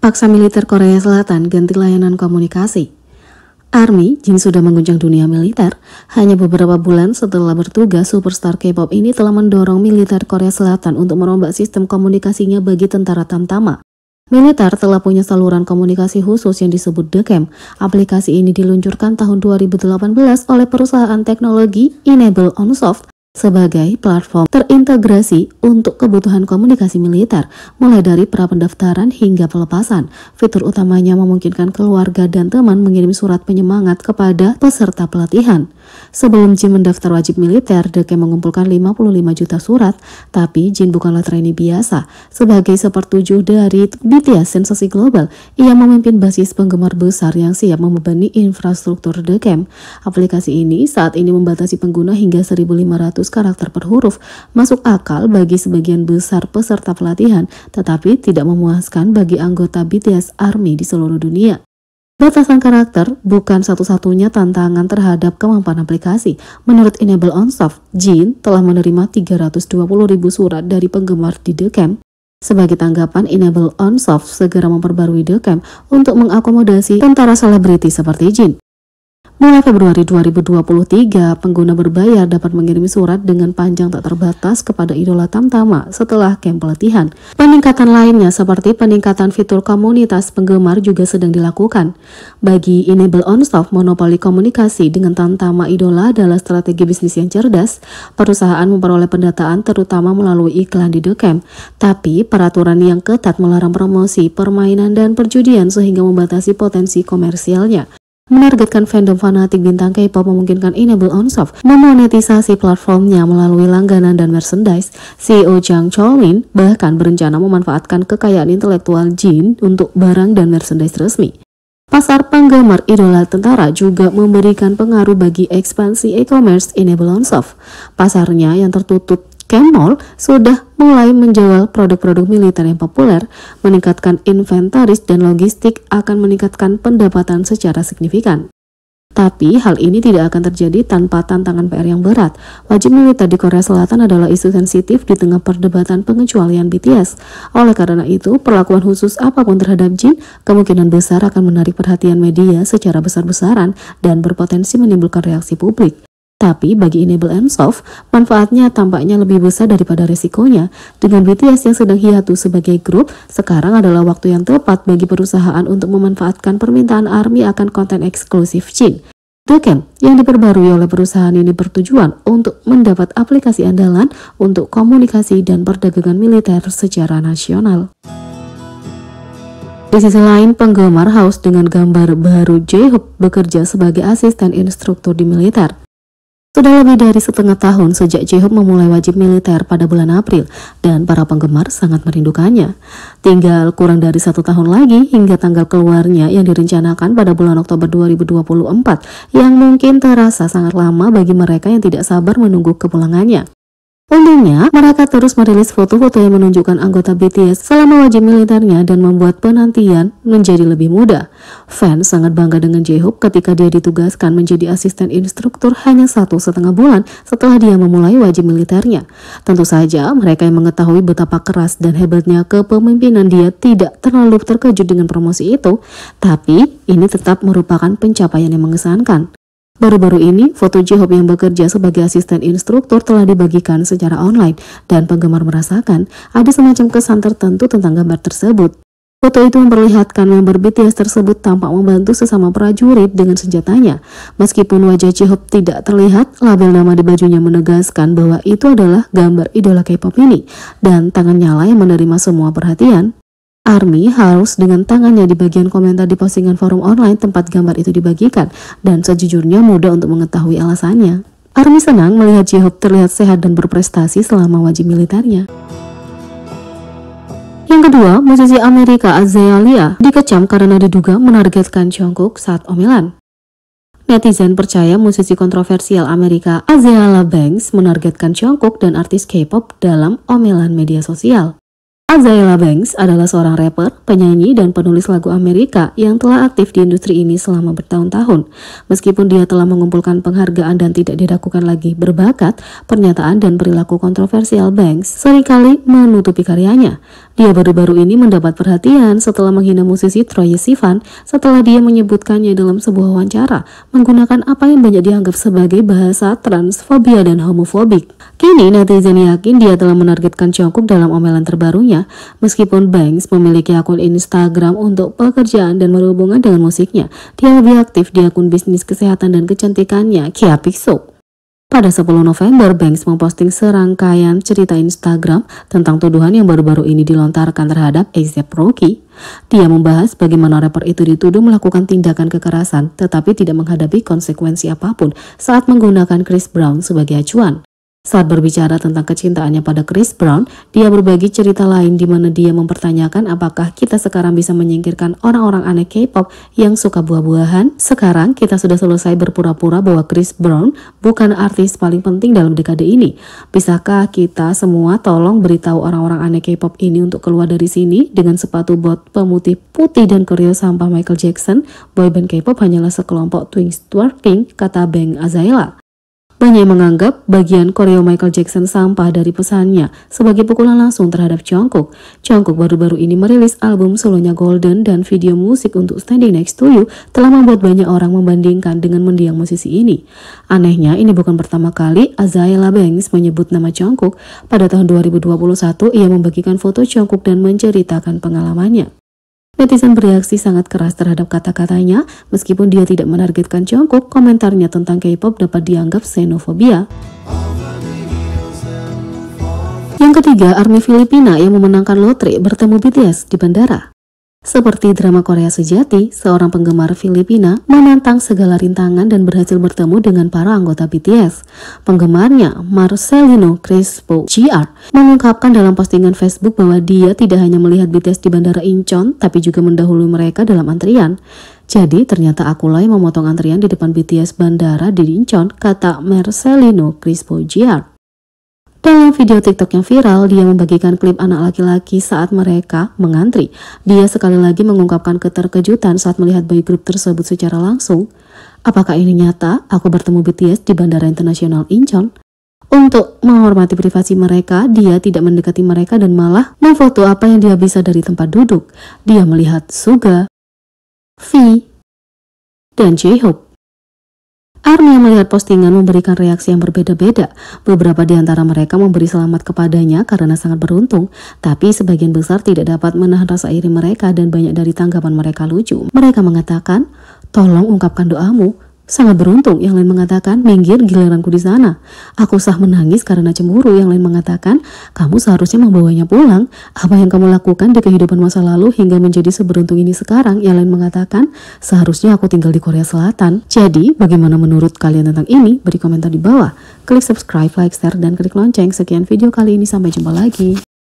Paksa militer Korea Selatan ganti layanan komunikasi. ARMY, Jin sudah mengguncang dunia militer. Hanya beberapa bulan setelah bertugas, superstar K-pop ini telah mendorong militer Korea Selatan untuk merombak sistem komunikasinya bagi tentara Tamtama. Militer telah punya saluran komunikasi khusus yang disebut DKEM. Aplikasi ini diluncurkan tahun 2018 oleh perusahaan teknologi Enable Onsoft sebagai platform terintegrasi untuk kebutuhan komunikasi militer, mulai dari pra-pendaftaran hingga pelepasan. Fitur utamanya memungkinkan keluarga dan teman mengirim surat penyemangat kepada peserta pelatihan. Sebelum Jin mendaftar wajib militer, DKEM mengumpulkan 55 juta surat, tapi Jin bukanlah trainee biasa. Sebagai sepertujuh dari BTS sensasi global, ia memimpin basis penggemar besar yang siap membebani infrastruktur DKEM. Aplikasi ini saat ini membatasi pengguna hingga 1.500 karakter per huruf, masuk akal bagi sebagian besar peserta pelatihan, tetapi tidak memuaskan bagi anggota BTS ARMY di seluruh dunia. Batasan karakter bukan satu-satunya tantangan terhadap kemampuan aplikasi. Menurut Enable Onsoft, Jin telah menerima 320.000 surat dari penggemar di DKEM. Sebagai tanggapan, Enable Onsoft segera memperbarui DKEM untuk mengakomodasi tentara selebriti seperti Jin. Mulai Februari 2023, pengguna berbayar dapat mengirim surat dengan panjang tak terbatas kepada idola Tamtama setelah camp pelatihan. Peningkatan lainnya seperti peningkatan fitur komunitas penggemar juga sedang dilakukan. Bagi Enable Onsoft, monopoli komunikasi dengan Tamtama idola adalah strategi bisnis yang cerdas. Perusahaan memperoleh pendataan terutama melalui iklan di DKEM, tapi peraturan yang ketat melarang promosi, permainan, dan perjudian sehingga membatasi potensi komersialnya. Menargetkan fandom fanatik bintang K-pop memungkinkan Enable Onsoft memonetisasi platformnya melalui langganan dan merchandise. CEO Jang Cholin bahkan berencana memanfaatkan kekayaan intelektual Jin untuk barang dan merchandise resmi. Pasar penggemar idola tentara juga memberikan pengaruh bagi ekspansi e-commerce Enable Onsoft. Pasarnya yang tertutup Mall sudah mulai menjual produk-produk militer yang populer. Meningkatkan inventaris dan logistik akan meningkatkan pendapatan secara signifikan. Tapi hal ini tidak akan terjadi tanpa tantangan PR yang berat. Wajib militer di Korea Selatan adalah isu sensitif di tengah perdebatan pengecualian BTS. Oleh karena itu, perlakuan khusus apapun terhadap Jin kemungkinan besar akan menarik perhatian media secara besar-besaran dan berpotensi menimbulkan reaksi publik. Tapi bagi Enable Onsoft, manfaatnya tampaknya lebih besar daripada resikonya. Dengan BTS yang sedang hiatus sebagai grup, sekarang adalah waktu yang tepat bagi perusahaan untuk memanfaatkan permintaan ARMY akan konten eksklusif Jin. DKEM yang diperbarui oleh perusahaan ini bertujuan untuk mendapat aplikasi andalan untuk komunikasi dan perdagangan militer secara nasional. Di sisi lain, penggemar haus dengan gambar baru J-Hope bekerja sebagai asisten instruktur di militer. Sudah lebih dari setengah tahun sejak J-Hope memulai wajib militer pada bulan April, dan para penggemar sangat merindukannya. Tinggal kurang dari 1 tahun lagi hingga tanggal keluarnya yang direncanakan pada bulan Oktober 2024, yang mungkin terasa sangat lama bagi mereka yang tidak sabar menunggu kepulangannya. Untungnya, mereka terus merilis foto-foto yang menunjukkan anggota BTS selama wajib militernya dan membuat penantian menjadi lebih mudah. Fans sangat bangga dengan J-Hope ketika dia ditugaskan menjadi asisten instruktur hanya 1,5 bulan setelah dia memulai wajib militernya. Tentu saja, mereka yang mengetahui betapa keras dan hebatnya kepemimpinan dia tidak terlalu terkejut dengan promosi itu, tapi ini tetap merupakan pencapaian yang mengesankan. Baru-baru ini, foto J-Hope yang bekerja sebagai asisten instruktur telah dibagikan secara online dan penggemar merasakan ada semacam kesan tertentu tentang gambar tersebut. Foto itu memperlihatkan member BTS tersebut tampak membantu sesama prajurit dengan senjatanya. Meskipun wajah J-Hope tidak terlihat, label nama di bajunya menegaskan bahwa itu adalah gambar idola K-pop ini, dan tangannya lah yang menerima semua perhatian. ARMY harus dengan tangannya di bagian komentar di postingan forum online tempat gambar itu dibagikan, dan sejujurnya mudah untuk mengetahui alasannya. ARMY senang melihat J-Hope terlihat sehat dan berprestasi selama wajib militernya. Yang kedua, musisi Amerika Azalea dikecam karena diduga menargetkan Jungkook saat omelan. Netizen percaya musisi kontroversial Amerika Azealia Banks menargetkan Jungkook dan artis K-pop dalam omelan media sosial. Azaela Banks adalah seorang rapper, penyanyi, dan penulis lagu Amerika yang telah aktif di industri ini selama bertahun-tahun. Meskipun dia telah mengumpulkan penghargaan dan tidak diragukan lagi berbakat, pernyataan dan perilaku kontroversial Banks seringkali menutupi karyanya. Dia baru-baru ini mendapat perhatian setelah menghina musisi Troye Sivan setelah dia menyebutkannya dalam sebuah wawancara menggunakan apa yang banyak dianggap sebagai bahasa transfobia dan homofobik. Kini netizen yakin dia telah menargetkan Jungkook dalam omelan terbarunya. Meskipun Banks memiliki akun Instagram untuk pekerjaan dan berhubungan dengan musiknya, dia lebih aktif di akun bisnis kesehatan dan kecantikannya, Kiapixo. Pada 10 November, Banks memposting serangkaian cerita Instagram tentang tuduhan yang baru-baru ini dilontarkan terhadap A$AP Rocky. Dia membahas bagaimana rapper itu dituduh melakukan tindakan kekerasan tetapi tidak menghadapi konsekuensi apapun saat menggunakan Chris Brown sebagai acuan. Saat berbicara tentang kecintaannya pada Chris Brown, dia berbagi cerita lain di mana dia mempertanyakan apakah kita sekarang bisa menyingkirkan orang-orang aneh K-pop yang suka buah-buahan. Sekarang kita sudah selesai berpura-pura bahwa Chris Brown bukan artis paling penting dalam dekade ini. Bisakah kita semua tolong beritahu orang-orang aneh K-pop ini untuk keluar dari sini dengan sepatu bot pemutih putih dan koreo sampah Michael Jackson? Boyband K-pop hanyalah sekelompok twins twerking, kata Bang Azaela. Banyak yang menganggap bagian koreo Michael Jackson sampah dari pesannya sebagai pukulan langsung terhadap Jungkook. Jungkook baru-baru ini merilis album solonya Golden dan video musik untuk Standing Next to You telah membuat banyak orang membandingkan dengan mendiang musisi ini. Anehnya, ini bukan pertama kali Azaela Banks menyebut nama Jungkook. Pada tahun 2021, ia membagikan foto Jungkook dan menceritakan pengalamannya. Netizen bereaksi sangat keras terhadap kata-katanya. Meskipun dia tidak menargetkan Jungkook, komentarnya tentang K-pop dapat dianggap xenofobia. Yang ketiga, ARMY Filipina yang memenangkan lotre bertemu BTS di bandara. Seperti drama Korea sejati, seorang penggemar Filipina menantang segala rintangan dan berhasil bertemu dengan para anggota BTS. Penggemarnya, Marcelino Crespo Jr., mengungkapkan dalam postingan Facebook bahwa dia tidak hanya melihat BTS di Bandara Incheon, tapi juga mendahului mereka dalam antrian. Jadi, ternyata akulah yang memotong antrian di depan BTS bandara di Incheon, kata Marcelino Crespo Jr. Dalam video TikTok yang viral, dia membagikan klip anak laki-laki saat mereka mengantri. Dia sekali lagi mengungkapkan keterkejutan saat melihat boy group tersebut secara langsung. Apakah ini nyata? Aku bertemu BTS di Bandara Internasional Incheon. Untuk menghormati privasi mereka, dia tidak mendekati mereka dan malah memfoto apa yang dia bisa dari tempat duduk. Dia melihat Suga, V, dan J-Hope. ARMY yang melihat postingan memberikan reaksi yang berbeda-beda. Beberapa di antara mereka memberi selamat kepadanya karena sangat beruntung, tapi sebagian besar tidak dapat menahan rasa iri mereka dan banyak dari tanggapan mereka lucu. Mereka mengatakan, "Tolong ungkapkan doamu." Sangat beruntung, yang lain mengatakan, "Minggir, giliranku di sana." Aku sah menangis karena cemburu, yang lain mengatakan, "Kamu seharusnya membawanya pulang. Apa yang kamu lakukan di kehidupan masa lalu hingga menjadi seberuntung ini sekarang?" Yang lain mengatakan, "Seharusnya aku tinggal di Korea Selatan." Jadi, bagaimana menurut kalian tentang ini? Beri komentar di bawah. Klik subscribe, like, share, dan klik lonceng. Sekian video kali ini, sampai jumpa lagi.